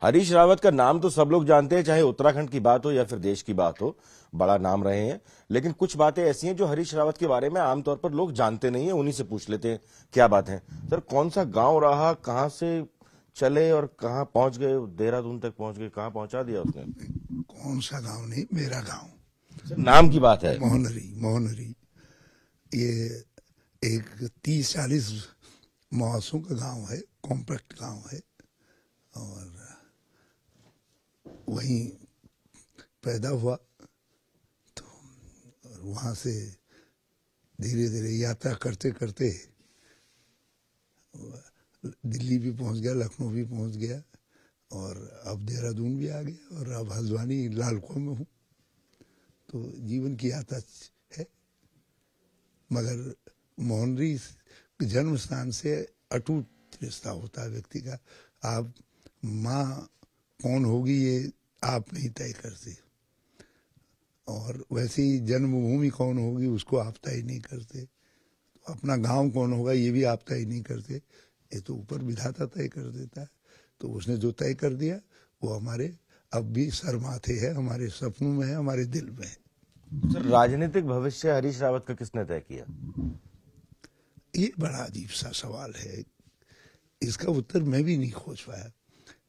हरीश रावत का नाम तो सब लोग जानते हैं, चाहे उत्तराखंड की बात हो या फिर देश की बात हो, बड़ा नाम रहे हैं। लेकिन कुछ बातें ऐसी हैं जो हरीश रावत के बारे में आमतौर पर लोग जानते नहीं है, उन्हीं से पूछ लेते हैं क्या बात है। सर, कौन सा गांव रहा, कहां से चले और कहां पहुंच गए? देहरादून तक पहुंच गए, कहां पहुंचा दिया उसने? कौन सा गांव नहीं, मेरा गांव। सर, नाम की बात है। मोहनरी। मोहनरी ये एक 30-40 मवासों का गांव है, कॉम्पैक्ट गांव है, और वहीं पैदा हुआ। तो वहाँ से धीरे धीरे यात्रा करते करते दिल्ली भी पहुँच गया, लखनऊ भी पहुँच गया, और अब देहरादून भी आ गया, और अब हल्द्वानी लाल कुआं में हूँ। तो जीवन की यात्रा है, मगर मोहनरी जन्म स्थान से अटूट रिश्ता होता है व्यक्ति का। आप माँ कौन होगी ये आप नहीं तय करते, और वैसे ही जन्मभूमि कौन होगी उसको आप तय नहीं करते। तो अपना गांव कौन होगा ये भी आप तय नहीं करते, ये तो ऊपर विधाता तय कर देता है। तो उसने जो तय कर दिया वो हमारे अब भी सर माथे है, हमारे सपनों में है, हमारे दिल में है। सर, राजनीतिक भविष्य हरीश रावत का किसने तय किया? ये बड़ा अजीब सा सवाल है, इसका उत्तर मैं भी नहीं खोज पाया।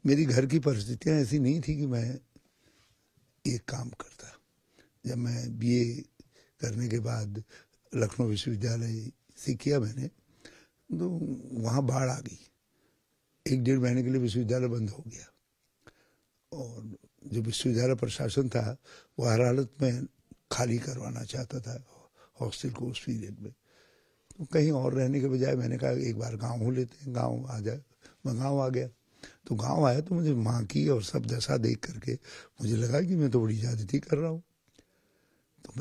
मेरी घर की परिस्थितियां ऐसी नहीं थी कि मैं ये काम करता। जब मैं बीए करने के बाद लखनऊ विश्वविद्यालय से किया मैंने, तो वहाँ बाढ़ आ गई। 1-1.5 महीने के लिए विश्वविद्यालय बंद हो गया, और जो विश्वविद्यालय प्रशासन था वो हर हालत में खाली करवाना चाहता था हॉस्टल को उस पीरियड में। तो कहीं और रहने के बजाय मैंने कहा एक बार गांव हो लेते हैं, गांव आ जाए। मैं गांव आ गया। तो गांव आया तो मुझे माँ की और सब दशा देख करके मुझे लगा कि मैं तो बड़ी ज्यादती कर रहा हूँ। तो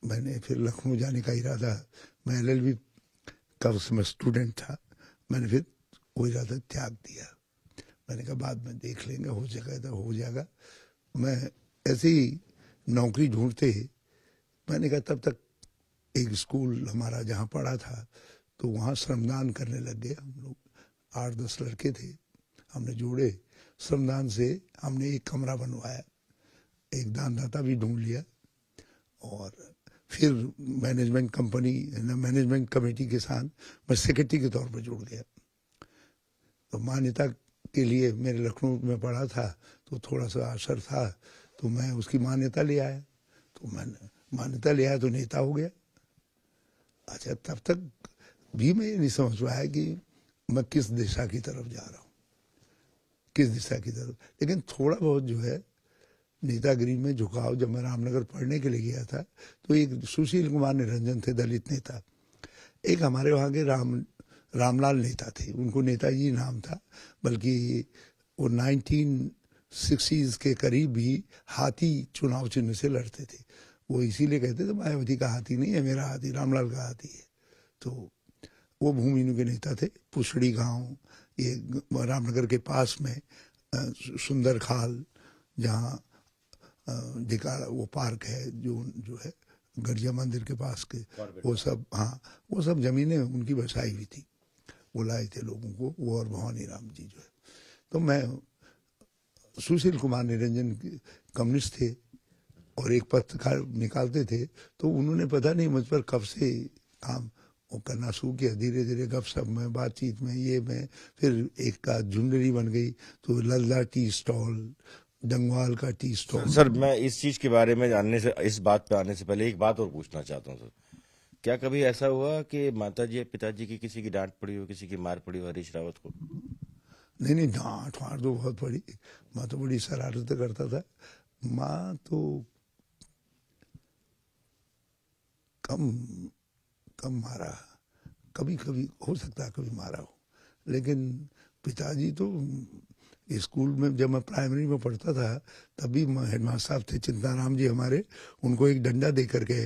मैंने फिर लखनऊ जाने का इरादा, मैं LLB का उसमें स्टूडेंट था, मैंने फिर वो इरादा त्याग दिया। मैंने कहा बाद में देख लेंगे, हो जाएगा तो हो जाएगा। मैं ऐसे ही नौकरी ढूंढते, मैंने कहा तब तक एक स्कूल हमारा जहाँ पढ़ा था तो वहाँ श्रमदान करने लग गए हम लोग। 8-10 लड़के थे, हमने जोड़े श्रमदान से, हमने एक कमरा बनवाया, एक दानदाता भी ढूंढ लिया, और फिर मैनेजमेंट कमेटी के साथ मैं सेक्रेटरी के तौर पर जुड़ गया। तो मान्यता के लिए मेरे लखनऊ में पढ़ा था तो थोड़ा सा असर था, तो मैं उसकी मान्यता ले आया। तो मैंने मान्यता ले आया तो नेता हो गया। अच्छा, तब तक भी मैं ये नहीं समझ पाया कि मैं किस दिशा की तरफ जा रहा हूँ, किस दिशा की तरफ। लेकिन थोड़ा बहुत जो है नेतागिरी में झुकाव, जब मैं रामनगर पढ़ने के लिए गया था तो एक सुशील कुमार निरंजन थे, दलित नेता। एक हमारे वहाँ के रामलाल नेता थे, उनको नेताजी नाम था, बल्कि वो 1960s के करीब भी हाथी चुनाव चिन्ह से लड़ते थे। वो इसीलिए कहते थे मायावती का हाथी नहीं है, मेरा हाथी रामलाल का हाथी है। तो वो भूमिहीनों के नेता थे। पुसड़ी गांव, ये रामनगर के पास में सुंदर खाल, जहाँ डिकाड़ा वो पार्क है जो है गढ़िया मंदिर के पास के, वो सब, हाँ वो सब जमीनें उनकी बसाई हुई थी। वो लाए थे लोगों को, वो और भवानी राम जी जो है। तो मैं, सुशील कुमार निरंजन कम्युनिस्ट थे और एक पत्रकार निकालते थे, तो उन्होंने पता नहीं मुझ पर कब से काम वो करना शुरू किया। धीरे धीरे गपशप में, बातचीत में, ये में, फिर एक का झुंडरी बन गई। तो लल्ला टी स्टॉल, डंगवाल का टी स्टॉल। सर, मैं इस चीज के बारे में जानने से, इस बात पे आने से पहले एक बात और पूछना चाहता हूँ। सर, क्या कभी ऐसा हुआ कि माताजी या पिताजी की किसी की डांट पड़ी हो, किसी की मार पड़ी हो हरीश रावत को? नहीं, डांट वाट तो बहुत पड़ी। मैं तो बड़ी शरारतें करता था। माँ तो कम मारा, कभी कभी हो सकता है कभी मारा हो, लेकिन पिताजी तो स्कूल में, जब मैं प्राइमरी में पढ़ता था तभी हेडमास्टर साहब थे चिंताराम जी हमारे, उनको एक डंडा दे करके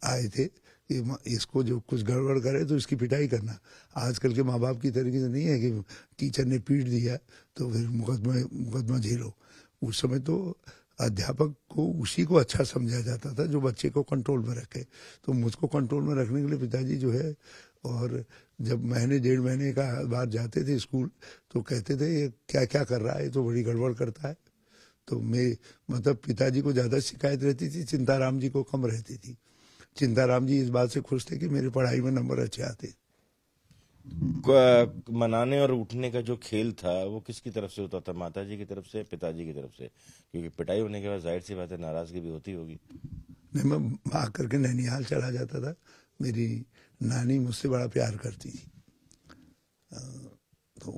आए थे कि इसको जो कुछ गड़बड़ करे तो इसकी पिटाई करना। आजकल के माँ बाप की तरीके से नहीं है कि टीचर ने पीट दिया तो फिर मुकदमा झेलो। उस समय तो अध्यापक को उसी को अच्छा समझा जाता था जो बच्चे को कंट्रोल में रखे। तो मुझको कंट्रोल में रखने के लिए पिताजी जो है, और जब महीने 1.5 महीने का बाद जाते थे स्कूल तो कहते थे ये क्या क्या कर रहा है, ये तो बड़ी गड़बड़ करता है। तो मैं मतलब पिताजी को ज़्यादा शिकायत रहती थी, चिंताराम जी को कम रहती थी। चिंताराम जी इस बात से खुश थे कि मेरी पढ़ाई में नंबर अच्छे आते। मनाने और उठने का जो खेल था वो किसकी तरफ से होता था, माता जी की तरफ से, पिताजी की तरफ से? क्योंकि पिटाई होने के बाद जाहिर सी बात है नाराजगी भी होती होगी। नहीं, मैं आकर के नैनिहाल चला जाता था। मेरी नानी मुझसे बड़ा प्यार करती थी, तो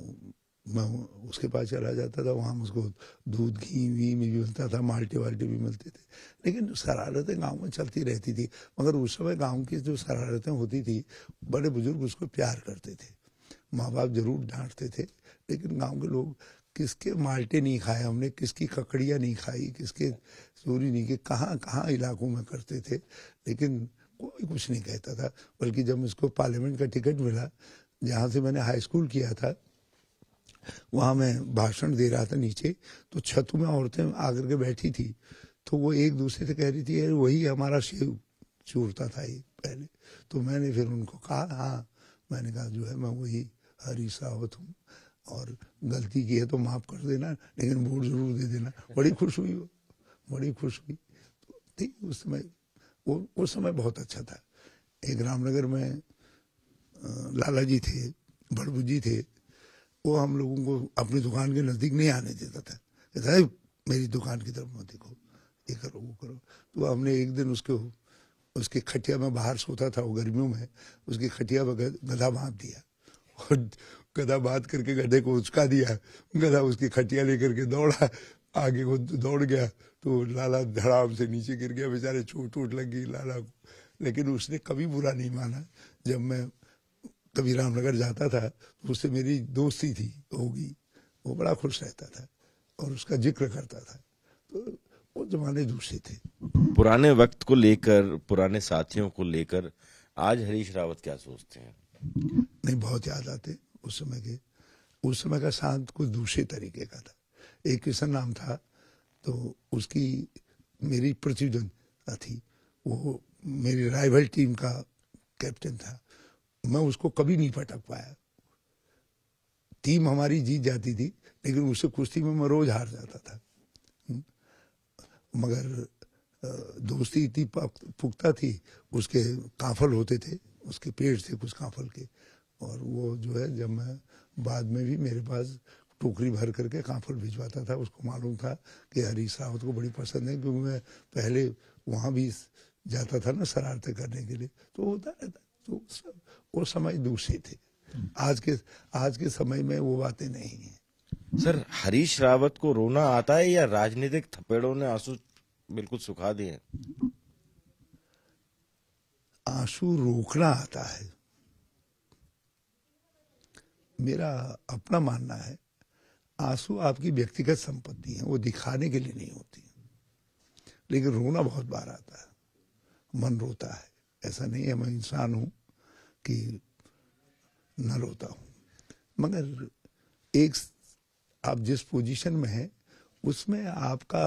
मैं उसके पास चला जाता था। वहाँ मुझको दूध घी वी भी मिलता था, माल्टे वाल्टे भी मिलते थे। लेकिन शरारतें गांव में चलती रहती थी। मगर उस समय गांव की जो शरारतें होती थी, बड़े बुजुर्ग उसको प्यार करते थे। माँ बाप जरूर डांटते थे, लेकिन गांव के लोग किसके माल्टे नहीं खाए हमने, किसकी ककड़ियाँ नहीं खाई, किसके चोरी नहीं की, कहाँ कहाँ इलाकों में करते थे, लेकिन कोई कुछ नहीं कहता था। बल्कि जब मुझको पार्लियामेंट का टिकट मिला, जहाँ से मैंने हाई स्कूल किया था, वहाँ मैं भाषण दे रहा था नीचे, तो छत में औरतें आकर के बैठी थी। तो वो एक दूसरे से कह रही थी, यार वही हमारा शिव चूरता था ये पहले। तो मैंने फिर उनको कहा, हाँ, मैंने कहा जो है मैं वही हरीश रावत हूँ, और गलती की है तो माफ कर देना, लेकिन वोट जरूर दे देना। बड़ी खुश हुई वो, बड़ी खुश हुई। तो थी उस समय, वो उस समय बहुत अच्छा था। एक रामनगर में लाला जी थे, बड़बू जी थे, वो हम लोगों को अपनी दुकान के नज़दीक नहीं आने देता था। कहता है मेरी दुकान की तरफ मत देखो, ये करो वो करो। तो हमने एक दिन उसके खटिया में बाहर सोता था वो गर्मियों में, उसकी खटिया में गधा बांध दिया, और गधा बांध करके गधे को उचका दिया। गधा उसकी खटिया लेकर के दौड़ा, आगे को दौड़ गया, तो लाला धड़ाम से नीचे गिर गया, बेचारे चोट वोट लग गई लाला को। लेकिन उसने कभी बुरा नहीं माना। जब मैं कभी रामनगर जाता था तो उससे मेरी दोस्ती थी होगी, वो बड़ा खुश रहता था और उसका जिक्र करता था। तो वो जमाने दूसरे थे। पुराने वक्त को लेकर, पुराने साथियों को लेकर आज हरीश रावत क्या सोचते हैं? नहीं, बहुत याद आते उस समय के। उस समय का शांत कुछ दूसरे तरीके का था। एक किशन नाम था, तो उसकी मेरी प्रतिद्वंद्विता थी। वो मेरी राइवल टीम का कैप्टन था। मैं उसको कभी नहीं पटक पाया। टीम हमारी जीत जाती थी, लेकिन उससे कुश्ती में मैं रोज हार जाता था। मगर दोस्ती इतनी पुख्ता थी। उसके काफल होते थे, उसके पेड़ थे कुछ काफल के, और वो जो है, जब मैं बाद में भी मेरे पास टोकरी भर करके काफल भिजवाता था। उसको मालूम था कि हरीश रावत को बड़ी पसंद है, क्योंकि मैं पहले वहाँ भी जाता था ना शरारतें करने के लिए, तो होता रहता। तो वो समय दूसरे थे। आज के समय में वो बातें नहीं है। सर, हरीश रावत को रोना आता है या राजनीतिक थपेड़ों ने आंसू बिल्कुल सुखा दिए? आंसू रोकना आता है। मेरा अपना मानना है, आंसू आपकी व्यक्तिगत संपत्ति है, वो दिखाने के लिए नहीं होती। लेकिन रोना बहुत बार आता है, मन रोता है। ऐसा नहीं है मैं इंसान हूं कि न रोता हूं। मगर एक, आप जिस पोजीशन में हैं उसमें आपका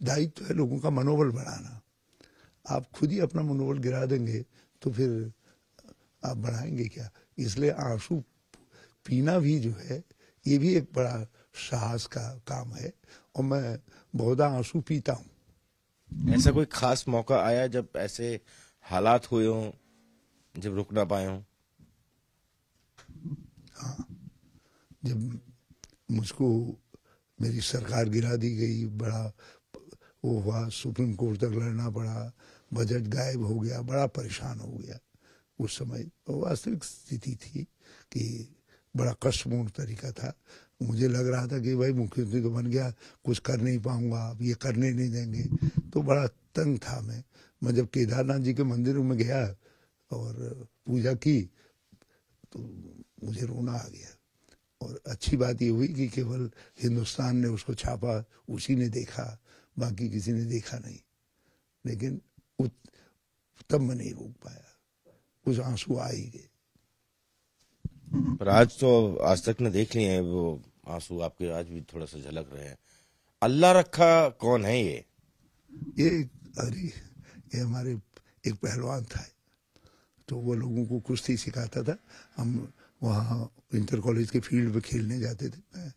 दायित्व है लोगों का मनोबल बढ़ाना। आप खुद ही अपना मनोबल गिरा देंगे तो फिर आप बढ़ाएंगे क्या? इसलिए आंसू पीना भी जो है, ये भी एक बड़ा साहस का काम है, और मैं बहुत आंसू पीता हूं। ऐसा कोई खास मौका आया जब ऐसे हालात हुए हों, जब रुक ना पाए हों? हाँ, जब मुझको मेरी सरकार गिरा दी गई, बड़ा वो हुआ, सुप्रीम कोर्ट तक लड़ना पड़ा, बजट गायब हो गया, बड़ा परेशान हो गया। उस समय वास्तविक स्थिति थी कि बड़ा कष्टपूर्ण तरीका था। मुझे लग रहा था कि भाई मुख्यमंत्री तो बन गया, कुछ कर नहीं पाऊंगा, अब ये करने नहीं देंगे, तो बड़ा तंग था मैं जब केदारनाथ जी के मंदिर में गया और पूजा की तो मुझे रोना आ गया। और अच्छी बात ये हुई कि केवल हिंदुस्तान ने उसको छापा, उसी ने देखा, बाकी किसी ने देखा नहीं। लेकिन तब मैं नहीं रोक पाया, कुछ आंसू आ ही गए। पर आज तक ने देख लिए हैं वो आंसू आपके, आज भी थोड़ा सा झलक रहे हैं। अल्लाह रखा कौन है ये? अरे ये हमारे एक पहलवान था, तो वो लोगों को कुश्ती सिखाता था। हम वहाँ इंटर कॉलेज के फील्ड पे खेलने जाते थे। मैं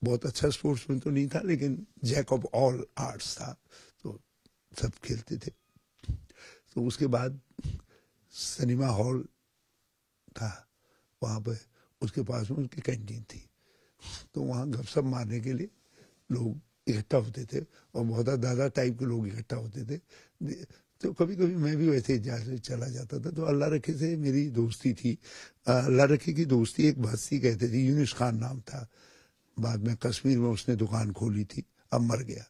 बहुत अच्छा स्पोर्ट्समैन तो नहीं था, लेकिन जैक ऑफ ऑल आर्ट्स था, तो सब खेलते थे। तो उसके बाद सिनेमा हॉल था वहाँ पे, उसके पास में उसकी कैंटीन थी, तो वहाँ गपशप मारने के लिए लोग इकट्ठा होते थे और बहुत दादा टाइप के लोग इकट्ठा होते थे। तो कभी कभी मैं भी वैसे ही चला जाता था। तो अल्लाह रखे से मेरी दोस्ती थी। अल्लाह रखे की दोस्ती एक भस्ती कहते थे, यूनुस खान नाम था। बाद में कश्मीर में उसने दुकान खोली थी, अब मर गया।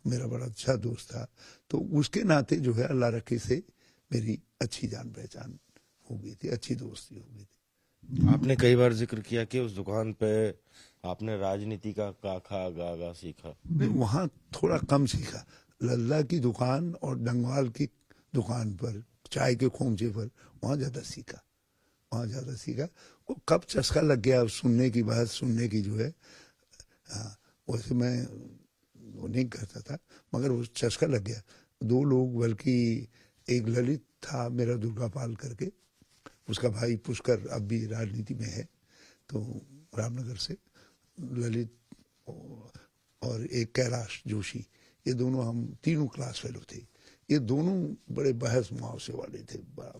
मेरा बड़ा अच्छा दोस्त था। तो उसके नाते जो है अल्लाह रखे से मेरी अच्छी जान पहचान हो गई थी, अच्छी दोस्ती हो गई थी। आपने कई बार जिक्र किया कि उस दुकान पे आपने राजनीति का काखा गागा सीखा। वहाँ थोड़ा कम सीखा। लल्ला की दुकान और डंगवाल की दुकान पर, चाय के खोमचे पर, वहाँ ज्यादा सीखा। वो कब चस्का लग गया सुनने की बात, सुनने की जो है, वैसे मैं वो नहीं करता था, मगर वो चस्का लग गया। दो लोग, बल्कि एक ललित था मेरा, दुर्गापाल करके, उसका भाई पुष्कर अब भी राजनीति में है, तो रामनगर से ललित, और एक कैलाश जोशी, ये दोनों, हम तीनों क्लास फेलो थे। ये दोनों बड़े बहस मुआवजे वाले थे, बड़ा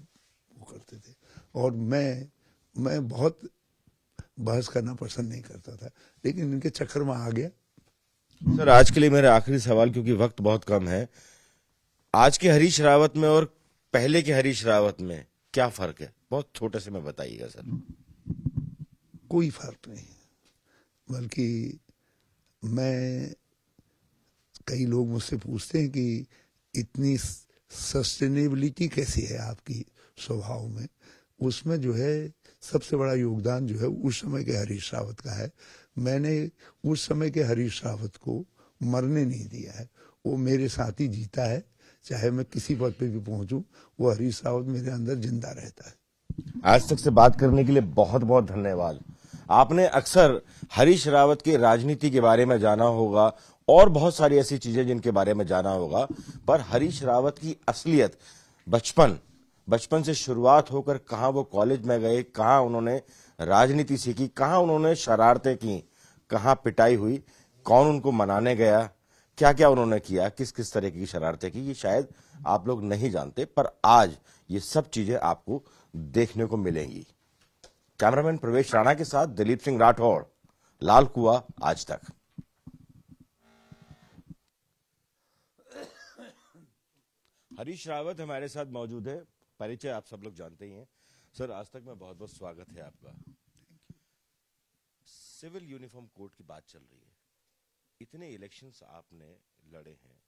वो करते थे। और मैं बहुत बहस करना पसंद नहीं करता था, लेकिन इनके चक्कर में आ गया। सर, आज के लिए मेरा आखिरी सवाल, क्योंकि वक्त बहुत कम है। आज के हरीश रावत में और पहले के हरीश रावत में क्या फर्क है? बहुत छोटे से में बताइएगा सर। कोई फर्क नहीं है, बल्कि मैं, कई लोग मुझसे पूछते हैं कि इतनी सस्टेनेबिलिटी कैसी है आपकी स्वभाव में। उसमें जो है सबसे बड़ा योगदान जो है उस समय के हरीश रावत का है। मैंने उस समय के हरीश रावत को मरने नहीं दिया है। वो मेरे साथ ही जीता है, चाहे मैं किसी पद पे भी पहुंचूं, वो हरीश रावत मेरे अंदर जिंदा रहता है। आज तक से बात करने के लिए बहुत बहुत धन्यवाद। आपने अक्सर हरीश रावत की राजनीति के बारे में जाना होगा और बहुत सारी ऐसी चीजें जिनके बारे में जाना होगा, पर हरीश रावत की असलियत बचपन से शुरुआत होकर कहां वो कॉलेज में गए, कहां उन्होंने राजनीति सीखी, कहां उन्होंने शरारतें की, कहां पिटाई हुई, कौन उनको मनाने गया, क्या क्या उन्होंने किया, किस किस तरह की शरारतें की, ये शायद आप लोग नहीं जानते, पर आज ये सब चीजें आपको देखने को मिलेंगी। कैमरामैन प्रवेश राणा के साथ दिलीप सिंह राठौड़, लाल कुआं, आज तक। हरीश रावत हमारे साथ मौजूद है, परिचय आप सब लोग जानते ही हैं। सर, आज तक में बहुत बहुत स्वागत है आपका। सिविल यूनिफॉर्म कोड की बात चल रही है, इतने इलेक्शंस आपने लड़े हैं,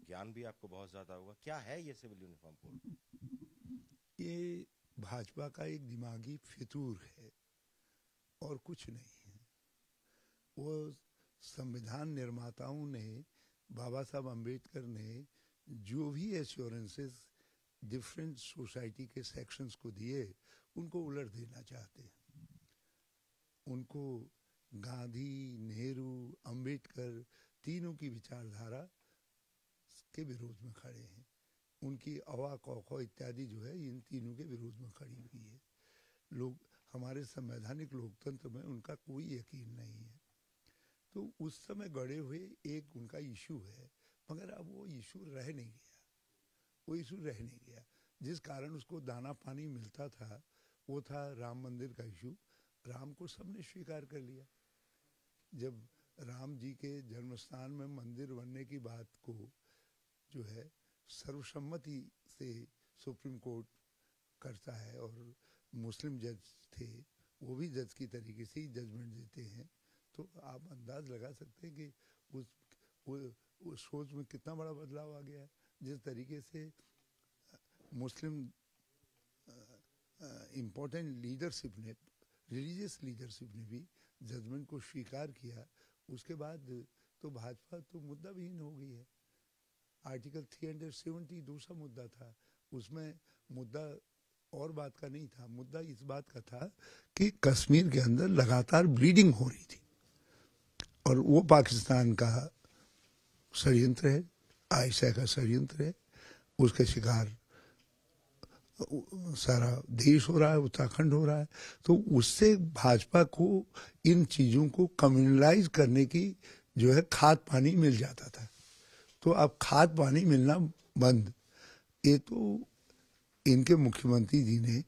ज्ञान भी आपको बहुत ज्यादा होगा। क्या है ये सिविल यूनिफॉर्म कोड? ये भाजपा का एक दिमागी फितूर है और कुछ नहीं है। वो संविधान निर्माताओं ने, बाबा साहब अम्बेडकर ने जो भी एश्योरेंसेस डिफरेंट सोसाइटी के सेक्शंस को दिए, उनको उलट देना चाहते हैं। उनको गांधी, नेहरू, अम्बेडकर तीनों की विचारधारा के विरोध में खड़े हैं। उनकी अवा कौखो इत्यादि जो है, इन तीनों के विरोध में खड़ी हुई है। लोग, हमारे संवैधानिक लोकतंत्र में उनका कोई यकीन नहीं है। तो उस समय गढ़े हुए एक उनका इशू है, मगर अब वो इशू रह नहीं गया। जिस कारण उसको दाना पानी मिलता था, वो था राम मंदिर का इशू। राम को सबने स्वीकार कर लिया। जब राम जी के जन्मस्थान में मंदिर बनने की बात को जो है सर्वसम्मति से सुप्रीम कोर्ट करता है, और मुस्लिम जज थे, वो भी जज की तरीके से ही जजमेंट देते हैं, तो आप अंदाज लगा सकते हैं कि उस सोच में कितना बड़ा बदलाव आ गया है। जिस तरीके से मुस्लिम इम्पोर्टेंट लीडरशिप ने, रिलीजियस लीडरशिप ने भी जजमेंट को स्वीकार किया, उसके बाद तो भाजपा तो मुद्दा विहीन हो गई है। आर्टिकल 370 दूसरा मुद्दा था, उसमें मुद्दा और बात का नहीं था। मुद्दा इस बात का था कि कश्मीर के अंदर लगातार ब्लीडिंग हो रही थी, और वो पाकिस्तान का षड्यंत्र है, आयशा का षड्यंत्र है। उसके शिकार सारा देश हो रहा है, उत्तराखंड हो रहा है, तो उससे भाजपा को इन चीजों को कम्युनलाइज करने की जो है खाद पानी मिल जाता था। तो अब खाद पानी मिलना बंद। ये तो इनके मुख्यमंत्री जी ने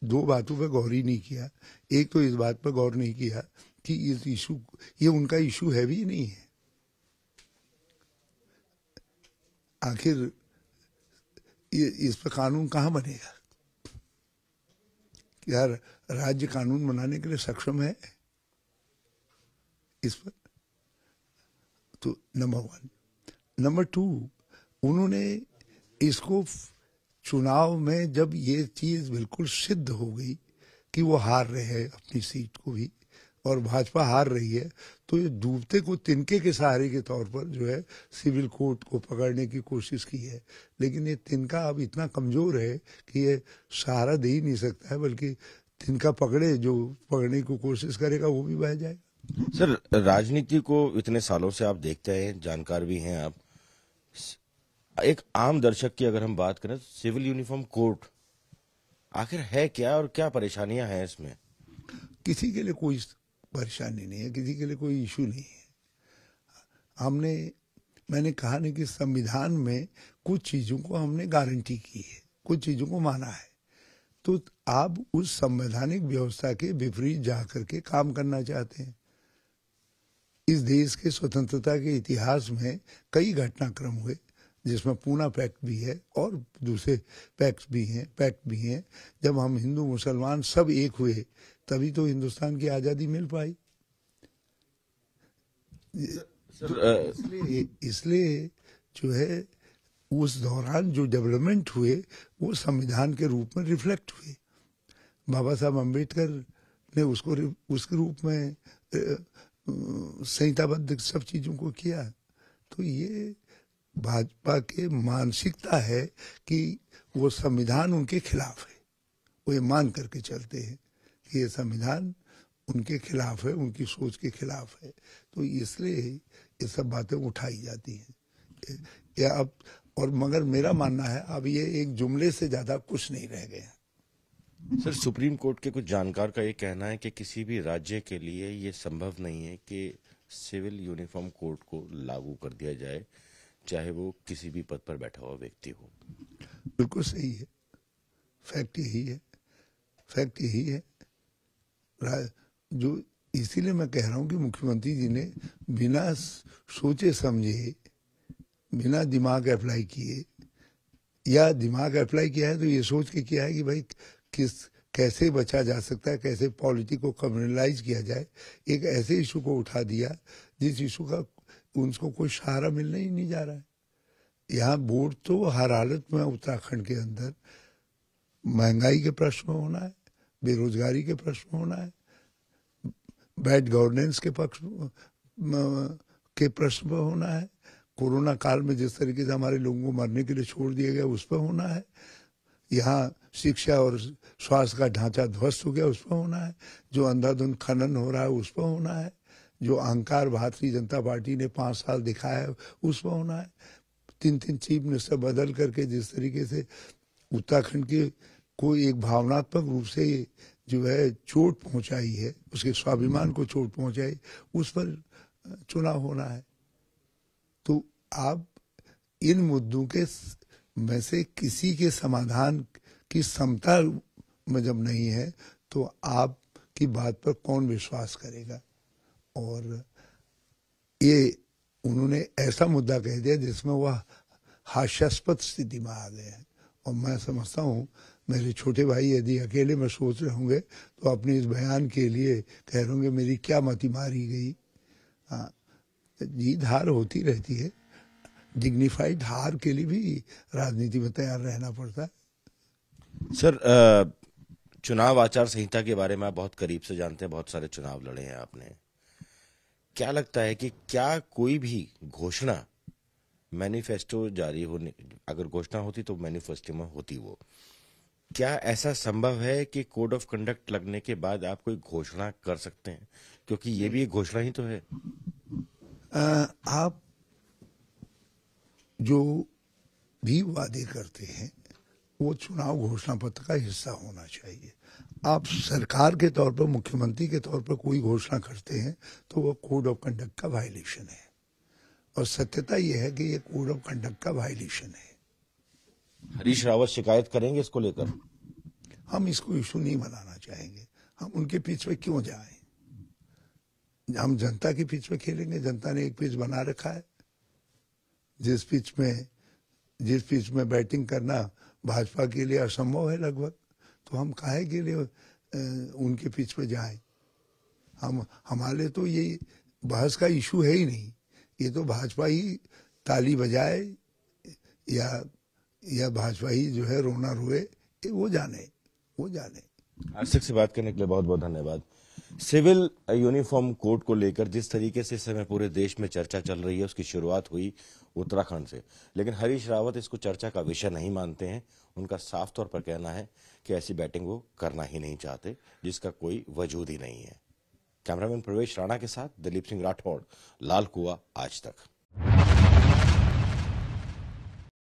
दो बातों पर गौर ही नहीं किया। एक तो इस बात पर गौर नहीं किया कि इस इशू, ये उनका इशू है भी नहीं है। आखिर इस पर कानून कहाँ बनेगा? क्या राज्य कानून बनाने के लिए सक्षम है इस पर? तो नंबर 1। नंबर 2, उन्होंने इसको चुनाव में जब ये चीज बिल्कुल सिद्ध हो गई कि वो हार रहे हैं अपनी सीट को भी और भाजपा हार रही है, तो ये डूबते को तिनके के सहारे के तौर पर जो है सिविल कोर्ट को पकड़ने की कोशिश की है। लेकिन ये तिनका अब इतना कमजोर है कि ये सहारा दे ही नहीं सकता है, बल्कि तिनका पकड़े, जो पकड़ने की कोशिश करेगा वो भी बह जाएगा। सर, राजनीति को इतने सालों से आप देखते हैं, जानकार भी हैं आप। एक आम दर्शक की अगर हम बात करें तो सिविल यूनिफॉर्म कोड आखिर है क्या और क्या परेशानियां हैं इसमें? किसी के लिए कोई परेशानी नहीं है, किसी के लिए कोई इशू नहीं है। मैंने कहा नहीं कि संविधान में कुछ चीजों को हमने गारंटी की है, कुछ चीजों को माना है, तो आप उस संवैधानिक व्यवस्था के विपरीत जाकर के काम करना चाहते हैं। इस देश के स्वतंत्रता के इतिहास में कई घटनाक्रम हुए जिसमें पूना पैक्ट भी है और दूसरे पैक्ट भी हैं। जब हम हिंदू मुसलमान सब एक हुए तभी तो हिंदुस्तान की आजादी मिल पाई। इसलिए जो है उस दौरान जो डेवलपमेंट हुए वो संविधान के रूप में रिफ्लेक्ट हुए। बाबा साहब अम्बेडकर ने उसको उसके रूप में संहिताबद्ध सब चीजों को किया। तो ये भाजपा के मानसिकता है कि वो संविधान उनके खिलाफ है, वो ये मान करके चलते हैं कि ये संविधान उनके खिलाफ है, उनकी सोच के खिलाफ है। तो इसलिए ये सब बातें उठाई जाती हैं। या अब और मगर मेरा मानना है अब ये एक जुमले से ज्यादा कुछ नहीं रह गया। सर, सुप्रीम कोर्ट के कुछ जानकार का ये कहना है कि किसी भी राज्य के लिए ये संभव नहीं है कि सिविल यूनिफॉर्म कोड को लागू कर दिया जाए, चाहे वो किसी भी पद पर बैठा हुआ व्यक्ति हो। बिल्कुल सही है, फैक्ट यही है। जो इसीलिए मैं कह रहा हूं कि मुख्यमंत्री जी ने बिना सोचे समझे, बिना दिमाग अप्लाई किए, या दिमाग अप्लाई किया है तो ये सोच के किया है कि भाई कैसे बचा जा सकता है, कैसे पॉलिटी को कम्युनलाइज किया जाए। एक ऐसे इशू को उठा दिया जिस इशू का उनको कोई सहारा मिलने ही नहीं जा रहा है। यहाँ वोट तो हर हालत में उत्तराखंड के अंदर महंगाई के प्रश्न में होना है, बेरोजगारी के प्रश्न में होना है, बैड गवर्नेंस के प्रश्न में होना है, कोरोना काल में जिस तरीके से हमारे लोगों को मरने के लिए छोड़ दिया गया उस पर होना है, यहाँ शिक्षा और स्वास्थ्य का ढांचा ध्वस्त हो गया उस पर होना है, जो अंधाधुंध खनन हो रहा है उस पर होना है, जो अहंकार भारतीय जनता पार्टी ने 5 साल दिखाया है उस पर होना है। 3 चीफ मिनिस्टर बदल करके जिस तरीके से उत्तराखंड के को एक भावनात्मक रूप से जो है चोट पहुंचाई है, उसके स्वाभिमान को चोट पहुंचाई, उस पर चुनाव होना है। तो आप इन मुद्दों के में से किसी के समाधान की क्षमता में जब नहीं है तो आपकी बात पर कौन विश्वास करेगा। और ये उन्होंने ऐसा मुद्दा कह दिया जिसमें वह हास्यास्पद स्थिति में आ गए हैं। और मैं समझता हूँ मेरे छोटे भाई यदि अकेले में सोच रहे होंगे तो अपने इस बयान के लिए कह रहे होंगे मेरी क्या मति मारी गई। हाँ, जीत हार होती रहती है, डिग्निफाइड हार के लिए भी राजनीति में तैयार रहना पड़ता है। सर, चुनाव आचार संहिता के बारे में आप बहुत करीब से जानते हैं, बहुत सारे चुनाव लड़े हैं आपने। क्या लगता है कि क्या कोई भी घोषणा मैनिफेस्टो जारी होने, अगर घोषणा होती तो मैनिफेस्टो में होती वो, क्या ऐसा संभव है कि कोड ऑफ कंडक्ट लगने के बाद आप कोई घोषणा कर सकते हैं? क्योंकि ये भी एक घोषणा ही तो है। आप जो भी वादे करते हैं वो चुनाव घोषणा पत्र का हिस्सा होना चाहिए। आप सरकार के तौर पर, मुख्यमंत्री के तौर पर कोई घोषणा करते हैं तो वो कोड ऑफ कंडक्ट का वायलेशन है, और सत्यता यह है कि ये कोड ऑफ कंडक्ट का वायलेशन है। हरीश रावत शिकायत करेंगे इसको लेकर? हम इसको इशू नहीं बनाना चाहेंगे। हम उनके पिच पे क्यों जाएं? हम जनता की पिच पे खेलेंगे। जनता ने एक पिच बना रखा है, जिस पिच में बैटिंग करना भाजपा के लिए असंभव है लगभग, तो हम काहे के लिए उनके पिच पे जाएं? हमारे तो ये बहस का इशू है ही नहीं। ये तो भाजपा ही ताली बजाए या भाजपा ही जो है रोना रोए, वो जाने। आशिक से बात करने के लिए बहुत बहुत धन्यवाद। सिविल यूनिफॉर्म कोड को लेकर जिस तरीके से इस समय पूरे देश में चर्चा चल रही है, उसकी शुरुआत हुई उत्तराखंड से, लेकिन हरीश रावत इसको चर्चा का विषय नहीं मानते हैं। उनका साफ तौर पर कहना है कि ऐसी बैटिंग वो करना ही नहीं चाहते, जिसका कोई वजूद ही नहीं है। कैमरामैन प्रवेश राणा के साथ दिलीप सिंह राठौड़, लाल कुआं, आज तक।